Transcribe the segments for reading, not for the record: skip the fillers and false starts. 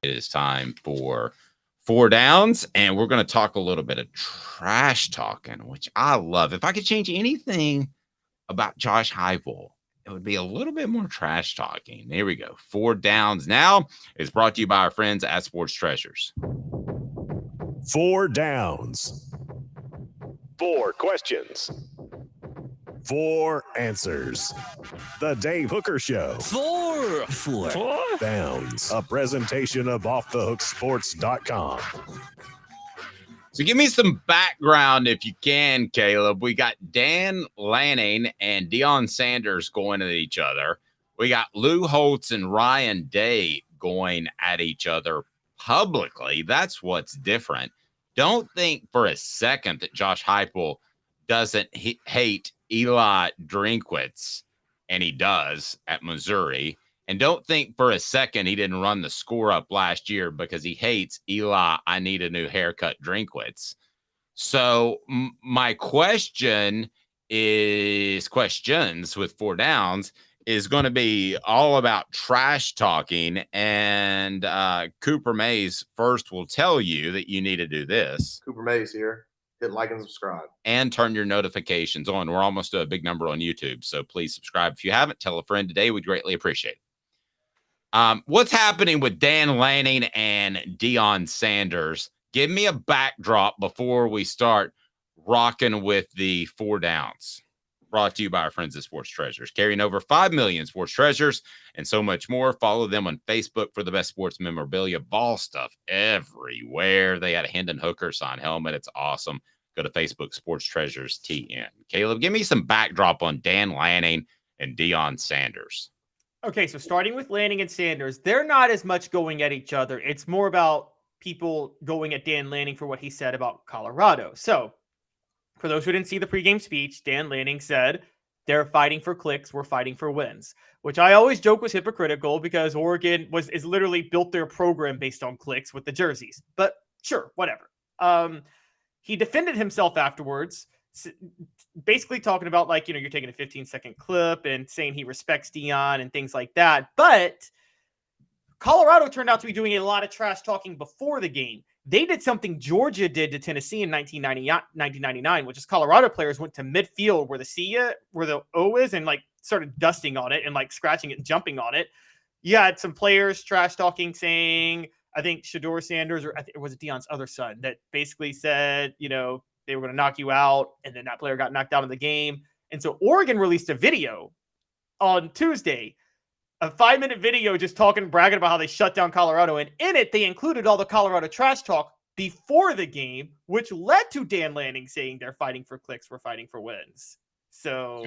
It is time for Four Downs, and we're going to talk a little bit of trash talking, which I love. If I could change anything about Josh Heupel, it would be a little bit more trash talking. There we go. Four Downs now is brought to you by our friends at Sports Treasures. Four downs. Four questions. Four answers. The Dave Hooker Show. Four downs. A presentation of offthehooksports.com. So give me some background if you can, Caleb. We got Dan Lanning and Deion Sanders going at each other. We got Lou Holtz and Ryan Day going at each other publicly. That's what's different. Don't think for a second that Josh Heupel doesn't hate Eli Drinkwitz, and he does at Missouri. And don't think for a second he didn't run the score up last year because he hates Eli, I need a new haircut, Drinkwitz. So my questions with Four Downs is going to be all about trash talking. And Cooper Mays first will tell you that you need to do this. Cooper Mays here. Hit like and subscribe. And turn your notifications on. We're almost to a big number on YouTube, so please subscribe. If you haven't, tell a friend today. We'd greatly appreciate it. What's happening with Dan Lanning and Deion Sanders? Give me a backdrop before we start rocking with the Four Downs. Brought to you by our friends at Sports Treasures, carrying over 5 million sports treasures and so much more. Follow them on Facebook for the best sports memorabilia, ball stuff everywhere. They had a Hendon Hooker signed helmet. It's awesome. Go to Facebook, Sports Treasures TN. Caleb, give me some backdrop on Dan Lanning and Deion Sanders. Okay, so starting with Lanning and Sanders, they're not as much going at each other. It's more about people going at Dan Lanning for what he said about Colorado. So, for those who didn't see the pregame speech, Dan Lanning said, they're fighting for clicks, we're fighting for wins, which I always joke was hypocritical because Oregon is literally built their program based on clicks with the jerseys. But sure, whatever. He defended himself afterwards, basically talking about you're taking a 15-second clip and saying he respects Deion and things like that. But Colorado turned out to be doing a lot of trash talking before the game. They did something Georgia did to Tennessee in 1999, which is Colorado players went to midfield where the O is, and started dusting on it and scratching it and jumping on it. You had some players trash talking, saying, I think Shedeur Sanders, or was it Deion's other son, that basically said, they were going to knock you out, and then that player got knocked out of the game. And so Oregon released a video on Tuesday, a 5-minute video just bragging about how they shut down Colorado. And in it, they included all the Colorado trash talk before the game, which led to Dan Lanning saying they're fighting for clicks, we're fighting for wins. So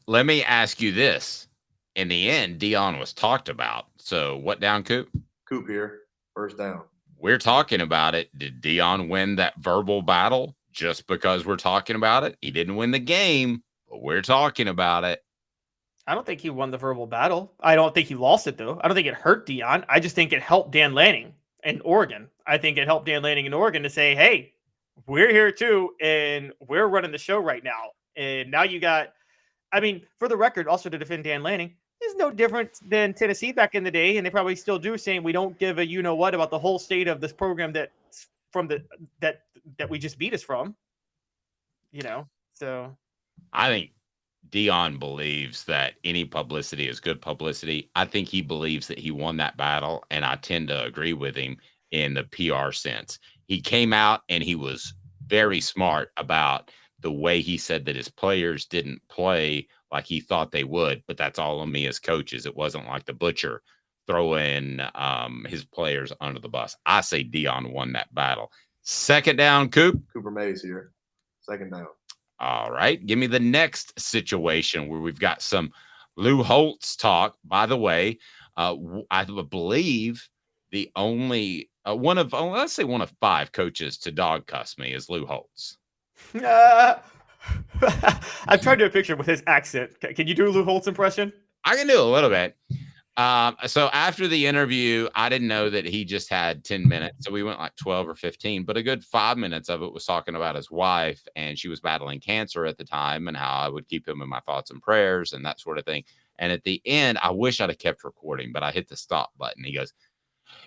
let me ask you this. In the end, Deion was talked about. So what down, Coop? Coop here. First down. We're talking about it. Did Deion win that verbal battle just because we're talking about it? He didn't win the game, but we're talking about it. I don't think he won the verbal battle. I don't think he lost it, though. I don't think it hurt Deion. I just think it helped Dan Lanning and Oregon. I think it helped Dan Lanning and Oregon to say, hey, we're here too, and we're running the show right now. And now you got, for the record, also to defend Dan Lanning, is no different than Tennessee back in the day, and they probably still do, saying we don't give a you-know-what about the whole state of this program that we just beat us from. So. I think Deion believes that any publicity is good publicity. I think he believes that he won that battle, and I tend to agree with him in the PR sense. He came out and he was very smart about the way he said that his players didn't play like he thought they would, but that's all on me as coaches. It wasn't like the butcher throwing his players under the bus. I say Deion won that battle. Second down, Coop. Cooper Mays here. Second down. All right. Give me the next situation where we've got some Lou Holtz talk. By the way, I believe the only one of 5 coaches to dog cuss me is Lou Holtz. I've tried to do a picture with his accent. Can you do a Lou Holtz impression? I can do a little bit. So after the interview, I didn't know that he just had 10 minutes. So we went 12 or 15, but a good 5 minutes of it was talking about his wife, and she was battling cancer at the time, and how I would keep him in my thoughts and prayers and that sort of thing. And at the end, I wish I'd have kept recording, but I hit the stop button. He goes,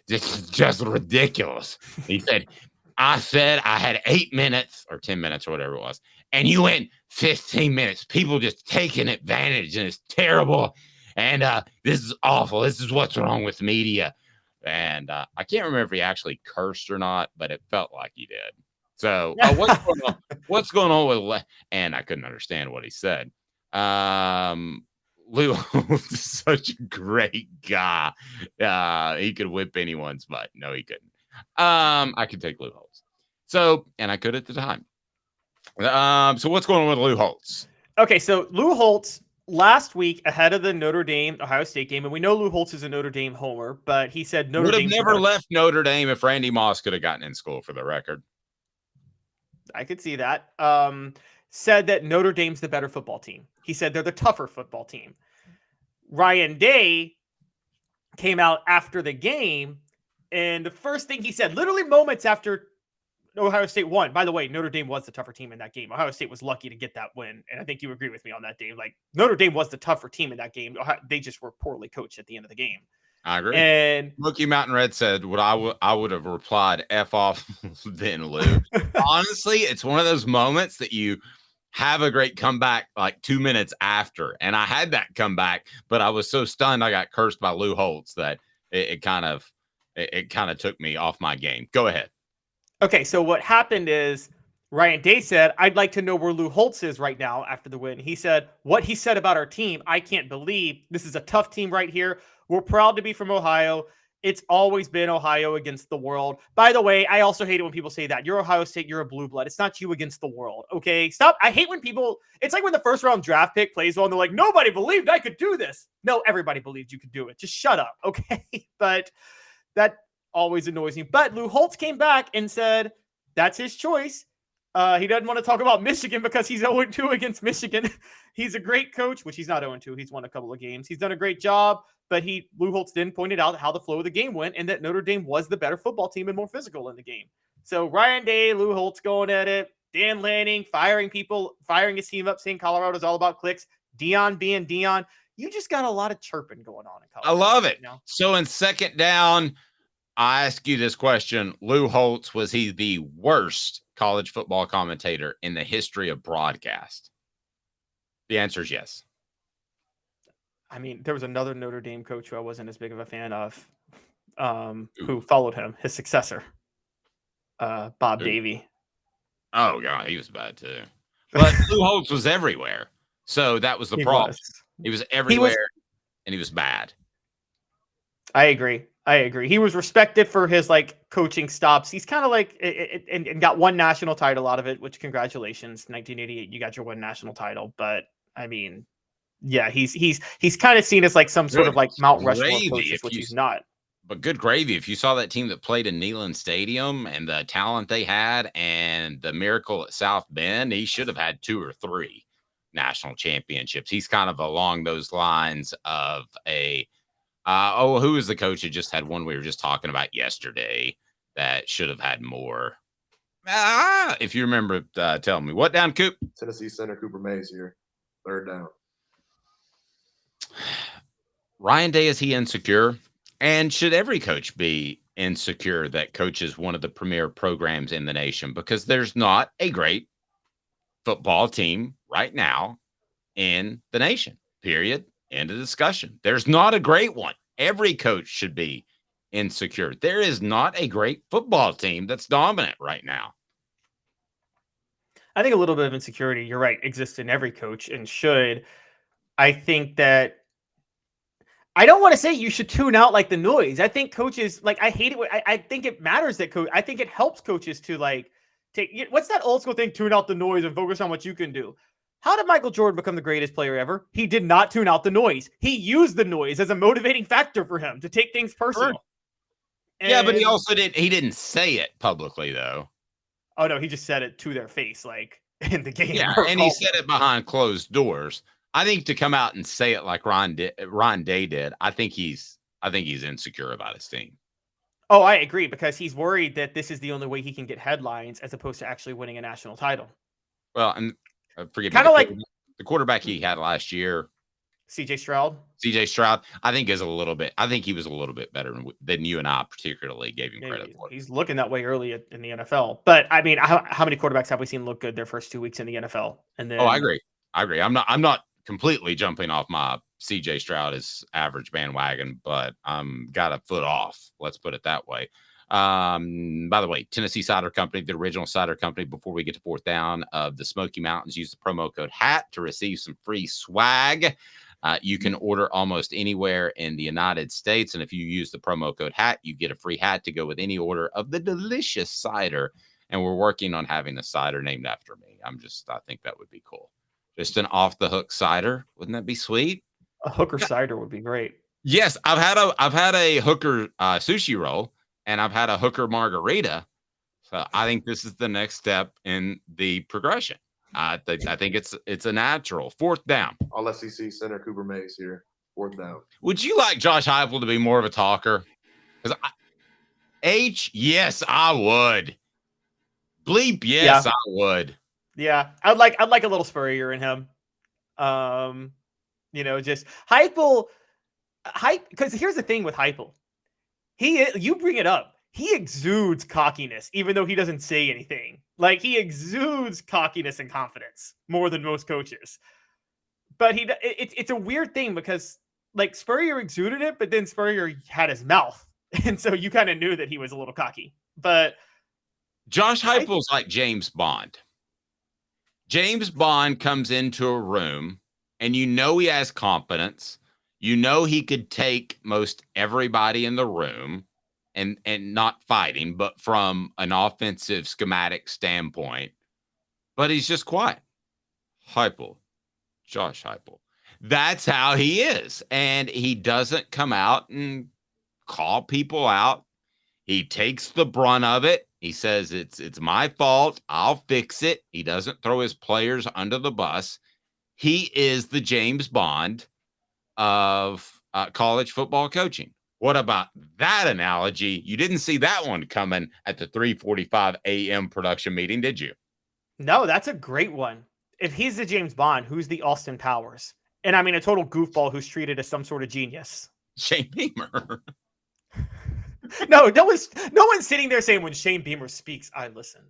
This is just ridiculous. He said, I said I had 8 minutes or 10 minutes or whatever it was, and you went 15 minutes. People just taking advantage, and it's terrible. And this is awful. This is what's wrong with media. And I can't remember if he actually cursed or not, but it felt like he did. So what's going on with and I couldn't understand what he said. Lou is such a great guy. He could whip anyone's butt. No, he couldn't. I could take Lou Holtz. So, and I could at the time. So what's going on with Lou Holtz? Okay, so Lou Holtz last week ahead of the Notre Dame Ohio State game, and we know Lou Holtz is a Notre Dame homer, but he said Notre Dame would have never left Notre Dame if Randy Moss could have gotten in school, for the record. I could see that. Said that Notre Dame's the better football team. He said they're the tougher football team. Ryan Day came out after the game, and the first thing he said, literally moments after Ohio State won. By the way, Notre Dame was the tougher team in that game. Ohio State was lucky to get that win, and I think you agree with me on that, Dave. Like, Notre Dame was the tougher team in that game. They just were poorly coached at the end of the game. I agree. And Mookie Mountain Red said, "What I would have replied, F off then, Lou." Honestly, it's one of those moments that you have a great comeback like 2 minutes after. And I had that comeback, but I was so stunned I got cursed by Lou Holtz that it kind of took me off my game. Go ahead. Okay, so what happened is Ryan Day said, I'd like to know where Lou Holtz is right now after the win. He said, what he said about our team, I can't believe. This is a tough team right here. We're proud to be from Ohio. It's always been Ohio against the world. By the way, I also hate it when people say that. You're Ohio State, you're a blue blood. It's not you against the world, okay? Stop. I hate when people, it's like when the first round draft pick plays well and they're like, nobody believed I could do this. No, everybody believed you could do it. Just shut up, okay? But that always annoys me. But Lou Holtz came back and said that's his choice. He doesn't want to talk about Michigan because he's 0-2 against Michigan. He's a great coach, which he's not 0-2. He's won a couple of games. He's done a great job, but Lou Holtz then pointed out how the flow of the game went and that Notre Dame was the better football team and more physical in the game. So Ryan Day, Lou Holtz going at it. Dan Lanning firing people, firing his team up, saying Colorado's all about clicks. Deion being Deion. You just got a lot of chirping going on in Colorado. I love it. You know? So in second down, I ask you this question. Lou Holtz, was he the worst college football commentator in the history of broadcast? The answer is yes. I mean, there was another Notre Dame coach who I wasn't as big of a fan of, who followed him, his successor, Bob Davie. Oh, God, he was bad too. But Lou Holtz was everywhere. So that was the problem. He was everywhere, and he was bad. I agree. He was respected for his coaching stops. He's kind of like and got one national title out of it, which congratulations, 1988, you got your one national title. But I mean, yeah, he's kind of seen as some sort of Mount Rushmore coach, which he's not. But good gravy. If you saw that team that played in Neyland Stadium and the talent they had and the miracle at South Bend, he should have had 2 or 3 national championships. He's kind of along those lines of a who was the coach who just had one we were just talking about yesterday that should have had more? If you remember, tell me. What down, Coop? Tennessee center Cooper Mays here. Third down. Ryan Day, is he insecure? And should every coach be insecure that coaches one of the premier programs in the nation? Because there's not a great football team right now in the nation, period. End of discussion. There's not a great one. Every coach should be insecure. There is not a great football team that's dominant right now. I think a little bit of insecurity, you're right, exists in every coach and should. I think that I don't want to say you should tune out the noise. I think coaches, I hate it. I think it matters that I think it helps coaches to take, what's that old school thing? Tune out the noise and focus on what you can do. How did Michael Jordan become the greatest player ever? He did not tune out the noise. He used the noise as a motivating factor for him to take things personal. Sure. Yeah, but he also didn't say it publicly, though. Oh, no, he just said it to their face, in the game. Yeah, and he said it behind closed doors. I think to come out and say it like Ron Day did, I think he's insecure about his team. Oh, I agree, because he's worried that this is the only way he can get headlines as opposed to actually winning a national title. Well, and forget kind of the quarterback he had last year. CJ Stroud. CJ Stroud, I think he was a little bit better than you and I particularly gave him credit for. He's looking that way early in the NFL. But I mean, how many quarterbacks have we seen look good their first 2 weeks in the NFL? And then, I agree. I'm not completely jumping off my CJ Stroud is average bandwagon, but I'm got a foot off. Let's put it that way. By the way, Tennessee Cider Company, the original cider company, before we get to fourth down of the Smoky Mountains, use the promo code HAT to receive some free swag. You can order almost anywhere in the United States. And if you use the promo code HAT, you get a free hat to go with any order of the delicious cider. And we're working on having a cider named after me. I think that would be cool. Just an off the hook cider. Wouldn't that be sweet? A hooker cider would be great. Yes. I've had a hooker sushi roll, and I've had a hooker margarita. So I think this is the next step in the progression. I think it's a natural. Fourth down. All SEC center Cooper Mays here. Fourth down. Would you like Josh Heupel to be more of a talker? Because yes, I would. Bleep, yes, yeah. I would. Yeah, I'd like a little Spurrier in him. Just Heupel. Because here's the thing with Heupel. You bring it up. He exudes cockiness, even though he doesn't say anything. Like, he exudes cockiness and confidence more than most coaches. But it's a weird thing because, like, Spurrier exuded it, but then Spurrier had his mouth. And so you kind of knew that he was a little cocky. But Josh Heupel's like James Bond. James Bond comes into a room, and he has confidence. He could take most everybody in the room. And not fighting, but from an offensive schematic standpoint. But he's just quiet. Josh Heupel. That's how he is. And he doesn't come out and call people out. He takes the brunt of it. He says, it's my fault. I'll fix it. He doesn't throw his players under the bus. He is the James Bond of college football coaching. What about that analogy? You didn't see that one coming at the 3:45 a.m. production meeting, did you? No, that's a great one. If he's the James Bond, who's the Austin Powers? And I mean, a total goofball who's treated as some sort of genius. Shane Beamer. No one's sitting there saying when Shane Beamer speaks, I listen.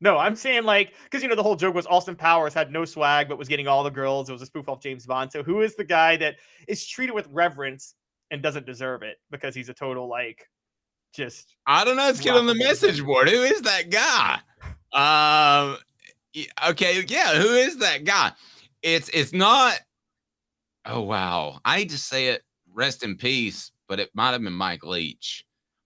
No, I'm saying because the whole joke was Austin Powers had no swag, but was getting all the girls. It was a spoof off James Bond. So who is the guy that is treated with reverence and doesn't deserve it because he's a total just I don't know. Let's get on the message board. Who is that guy? Okay, yeah, who is that guy? It's not. Oh wow, I hate to say it. Rest in peace, but it might have been Mike Leach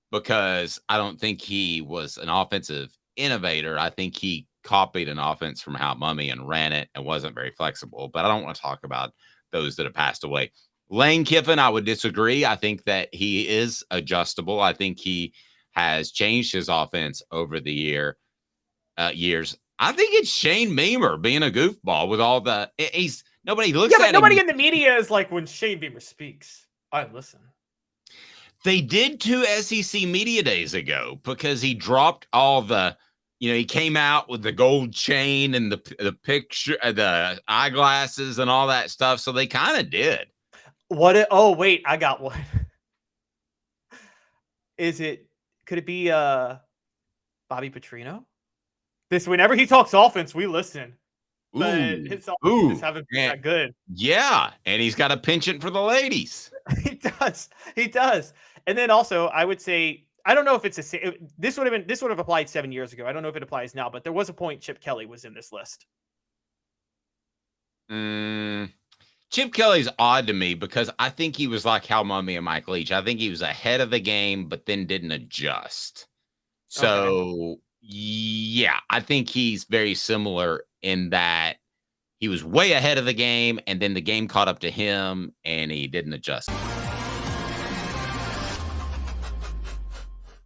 because I don't think he was an offensive innovator. I think he copied an offense from Hal Mummy and ran it and wasn't very flexible. But I don't want to talk about those that have passed away. Lane Kiffin, I would disagree. I think that he is adjustable. I think he has changed his offense over the years. I think it's Shane Beamer being a goofball with all the nobody looks at him. Nobody in the media is like when Shane Beamer speaks, I listen. They did 2 SEC media days ago because he dropped all the, he came out with the gold chain and the picture, the eyeglasses and all that stuff. So they kind of did. Wait, I got one. Could it be Bobby Petrino? Whenever he talks offense, we listen. But his offense haven't been that good. Yeah, and he's got a penchant for the ladies. He does. And then also, I would say, I don't know if this would have applied 7 years ago. I don't know if it applies now, but there was a point Chip Kelly was in this list. Chip Kelly's odd to me because I think he was like Hal Mummy and Mike Leach. I think he was ahead of the game, but then didn't adjust. So, yeah, I think he's very similar in that he was way ahead of the game, and then the game caught up to him, and he didn't adjust.